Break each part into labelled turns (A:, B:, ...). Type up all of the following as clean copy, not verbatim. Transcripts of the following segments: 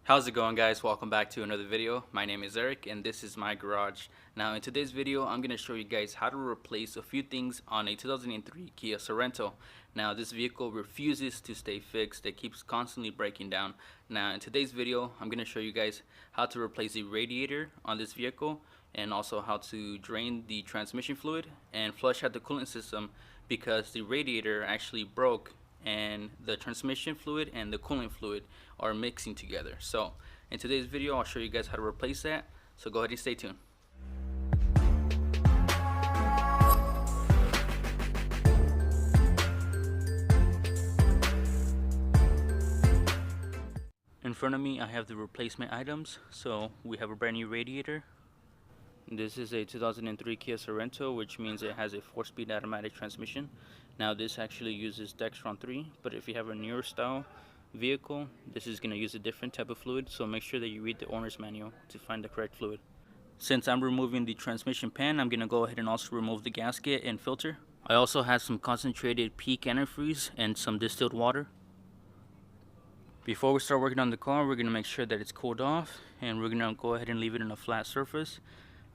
A: How's it going, guys? Welcome back to another video. My name is Eric and this is my garage. Now in today's video I'm going to show you guys how to replace a few things on a 2003 Kia Sorento. Now this vehicle refuses to stay fixed. It keeps constantly breaking down. Now in today's video I'm going to show you guys how to replace the radiator on this vehicle and also how to drain the transmission fluid and flush out the coolant system, because the radiator actually broke and the transmission fluid and the coolant fluid are mixing together. So in today's video I'll show you guys how to replace that, so go ahead and stay tuned. In front of me I have the replacement items. So we have a brand new radiator. This is a 2003 Kia Sorento, which means it has a 4-speed automatic transmission. Now this actually uses Dextron 3, but if you have a newer style vehicle, this is going to use a different type of fluid, so make sure that you read the owner's manual to find the correct fluid. Since I'm removing the transmission pan, I'm going to go ahead and also remove the gasket and filter. I also have some concentrated peak antifreeze and some distilled water. Before we start working on the car, we're going to make sure that it's cooled off, and we're going to go ahead and leave it in a flat surface.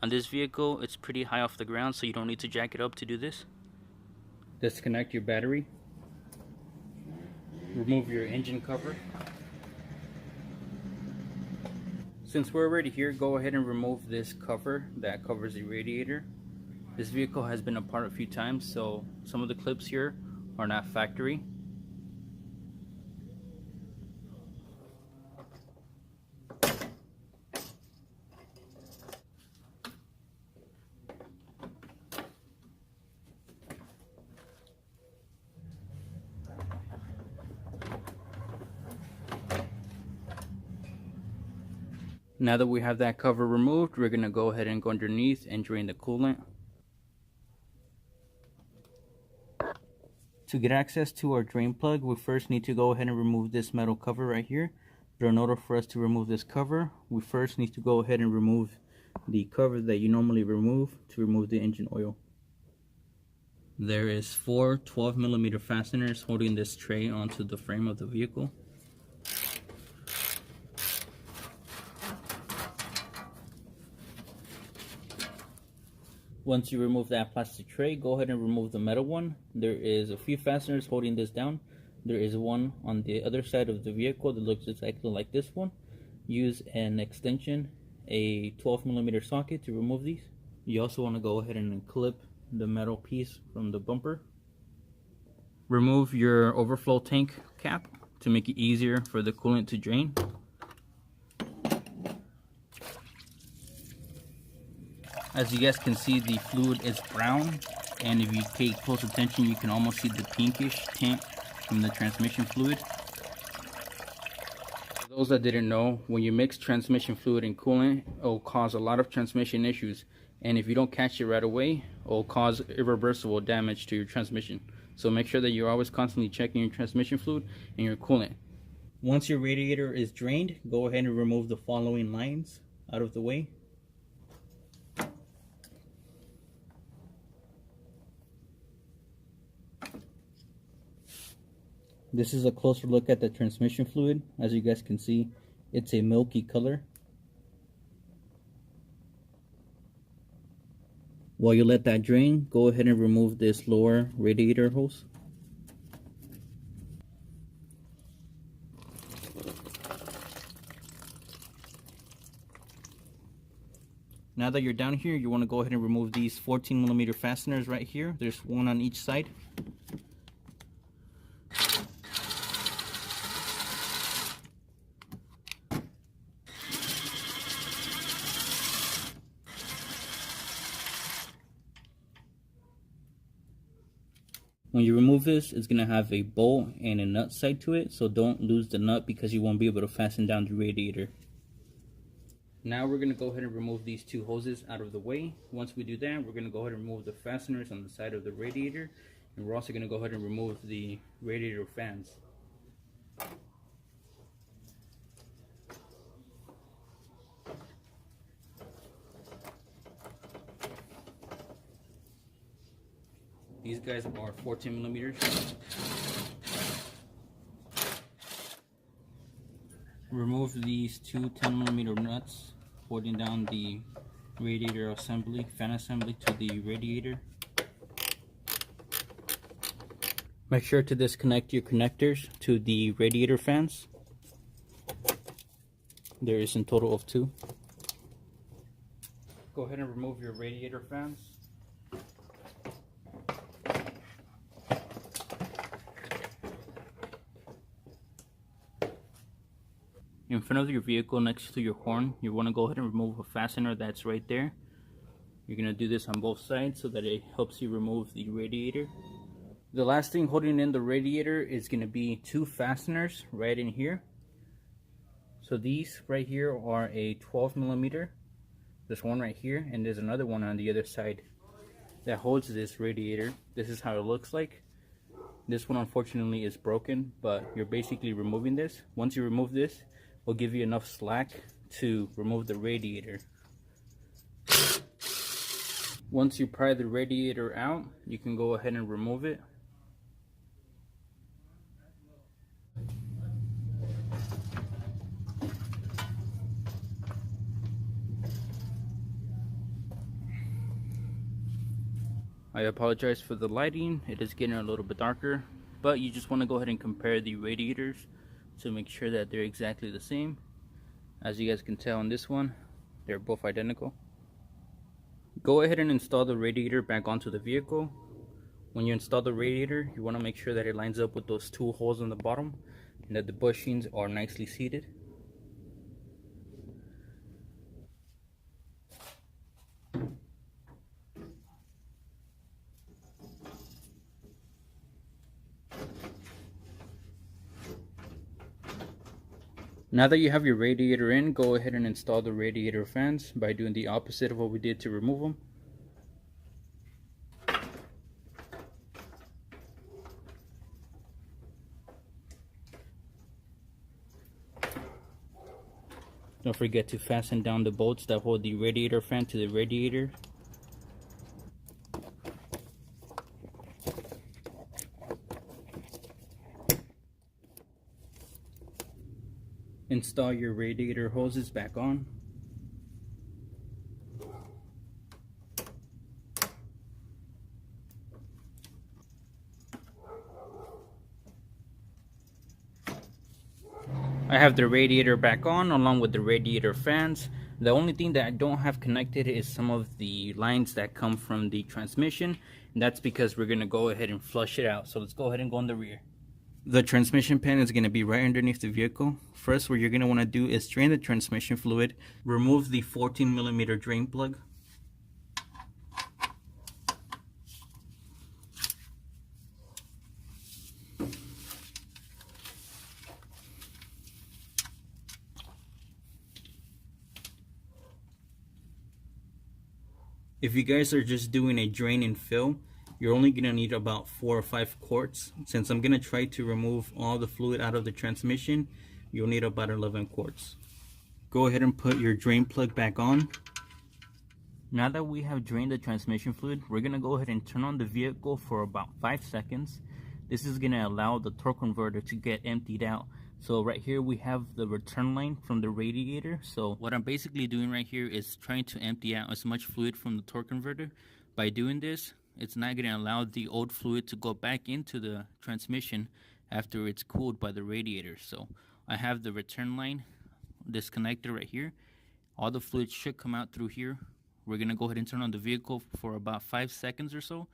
A: On this vehicle, it's pretty high off the ground, so you don't need to jack it up to do this. Disconnect your battery. Remove your engine cover. Since we're already here, go ahead and remove this cover that covers the radiator. This vehicle has been apart a few times, so some of the clips here are not factory. Now that we have that cover removed, we're going to go ahead and go underneath and drain the coolant. To get access to our drain plug, we first need to go ahead and remove this metal cover right here. But in order for us to remove this cover, we first need to go ahead and remove the cover that you normally remove to remove the engine oil. There is 4 12mm fasteners holding this tray onto the frame of the vehicle. Once you remove that plastic tray, go ahead and remove the metal one. There is a few fasteners holding this down. There is one on the other side of the vehicle that looks exactly like this one. Use an extension, a 12mm socket to remove these. You also want to go ahead and clip the metal piece from the bumper. Remove your overflow tank cap to make it easier for the coolant to drain. As you guys can see, the fluid is brown, and if you pay close attention you can almost see the pinkish tint from the transmission fluid. For those that didn't know, when you mix transmission fluid and coolant, it will cause a lot of transmission issues, and if you don't catch it right away, it will cause irreversible damage to your transmission. So make sure that you're always constantly checking your transmission fluid and your coolant. Once your radiator is drained, go ahead and remove the following lines out of the way. This is a closer look at the transmission fluid. As you guys can see, it's a milky color. While you let that drain, go ahead and remove this lower radiator hose. Now that you're down here, you want to go ahead and remove these 14mm fasteners right here. There's one on each side. When you remove this, it's going to have a bolt and a nut side to it, so don't lose the nut because you won't be able to fasten down the radiator. Now we're going to go ahead and remove these 2 hoses out of the way. Once we do that, we're going to go ahead and remove the fasteners on the side of the radiator, and we're also going to go ahead and remove the radiator fans. These guys are 14mm. Remove these two 10mm nuts holding down the radiator assembly, fan assembly to the radiator. Make sure to disconnect your connectors to the radiator fans. There is in total of 2. Go ahead and remove your radiator fans. In front of your vehicle next to your horn, you want to go ahead and remove a fastener that's right there. You're going to do this on both sides so that it helps you remove the radiator. The last thing holding in the radiator is going to be 2 fasteners right in here. So these right here are a 12mm. There's one right here, and there's another one on the other side that holds this radiator. This is how it looks like. This one unfortunately is broken, but you're basically removing this. Once you remove this, will give you enough slack to remove the radiator. Once you pry the radiator out, you can go ahead and remove it. I apologize for the lighting, it is getting a little bit darker, but you just want to go ahead and compare the radiators to make sure that they're exactly the same. As you guys can tell on this one, they're both identical. Go ahead and install the radiator back onto the vehicle. When you install the radiator, you want to make sure that it lines up with those 2 holes on the bottom and that the bushings are nicely seated. Now that you have your radiator in, go ahead and install the radiator fans by doing the opposite of what we did to remove them. Don't forget to fasten down the bolts that hold the radiator fan to the radiator. Install your radiator hoses back on. I have the radiator back on along with the radiator fans. The only thing that I don't have connected is some of the lines that come from the transmission, and that's because we're going to go ahead and flush it out. So let's go ahead and go in the rear. The transmission pan is going to be right underneath the vehicle. First, what you're going to want to do is drain the transmission fluid. Remove the 14mm drain plug. If you guys are just doing a drain and fill, you're only going to need about 4 or 5 quarts. Since I'm going to try to remove all the fluid out of the transmission, you'll need about 11 quarts. Go ahead and put your drain plug back on. Now that we have drained the transmission fluid, we're going to go ahead and turn on the vehicle for about 5 seconds. This is going to allow the torque converter to get emptied out. So right here we have the return line from the radiator. So what I'm basically doing right here is trying to empty out as much fluid from the torque converter. By doing this, it's not going to allow the old fluid to go back into the transmission after it's cooled by the radiator. So I have the return line disconnected right here. All the fluid should come out through here. We're going to go ahead and turn on the vehicle for about 5 seconds or so,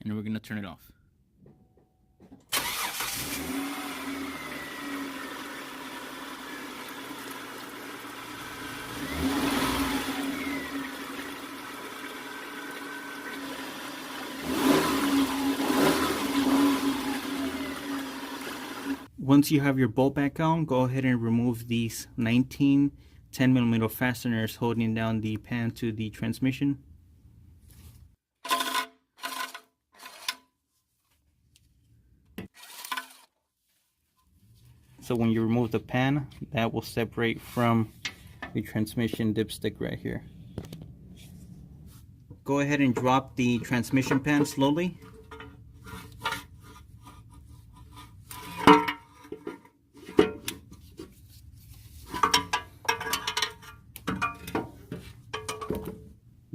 A: and then we're going to turn it off. Once you have your bolt back on, go ahead and remove these 19 10mm fasteners holding down the pan to the transmission. So when you remove the pan, that will separate from the transmission dipstick right here. Go ahead and drop the transmission pan slowly.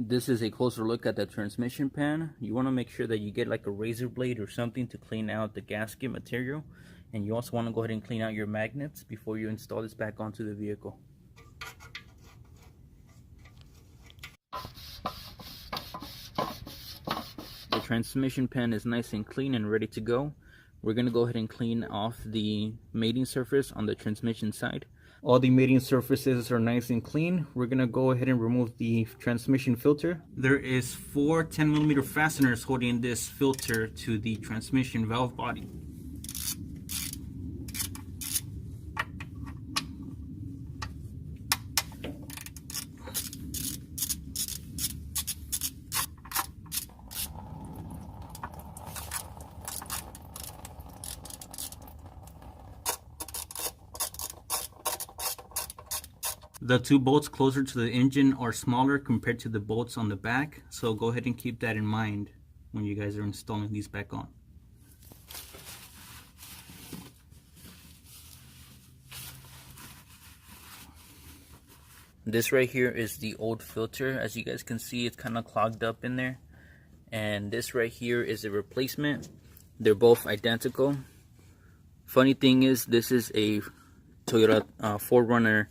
A: This is a closer look at the transmission pan. You want to make sure that you get like a razor blade or something to clean out the gasket material, and you also want to go ahead and clean out your magnets before you install this back onto the vehicle. The transmission pan is nice and clean and ready to go. We're going to go ahead and clean off the mating surface on the transmission side. All the mating surfaces are nice and clean. We're going to go ahead and remove the transmission filter. There is 4 10mm fasteners holding this filter to the transmission valve body. The 2 bolts closer to the engine are smaller compared to the bolts on the back, so go ahead and keep that in mind when you guys are installing these back on. This right here is the old filter. As you guys can see, it's kind of clogged up in there. And this right here is a replacement. They're both identical. Funny thing is, this is a Toyota 4Runner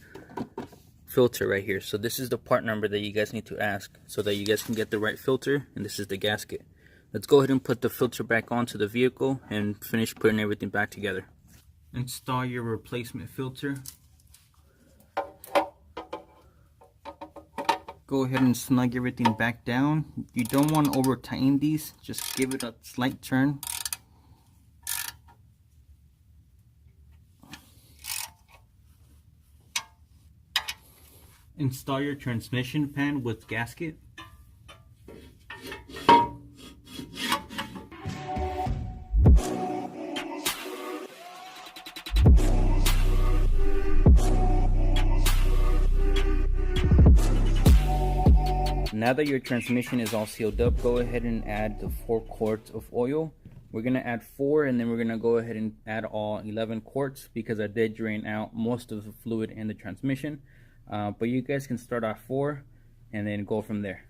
A: filter right here. So this is the part number that you guys need to ask so that you guys can get the right filter, and this is the gasket. Let's go ahead and put the filter back onto the vehicle and finish putting everything back together. Install your replacement filter. Go ahead and snug everything back down. You don't want to over tighten these, just give it a slight turn. Install your transmission pan with gasket. Now that your transmission is all sealed up, go ahead and add the 4 quarts of oil. We're going to add 4, and then we're going to go ahead and add all 11 quarts because I did drain out most of the fluid in the transmission. But you guys can start off 4 and then go from there.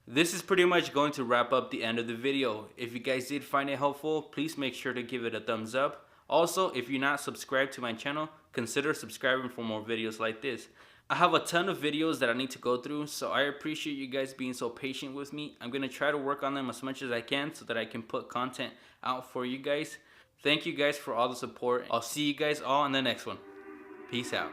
A: This is pretty much going to wrap up the end of the video. If you guys did find it helpful, please make sure to give it a thumbs up. Also, if you're not subscribed to my channel, consider subscribing for more videos like this. I have a ton of videos that I need to go through, so I appreciate you guys being so patient with me. I'm going to try to work on them as much as I can so that I can put content out for you guys. Thank you guys for all the support. I'll see you guys all in the next one. Peace out.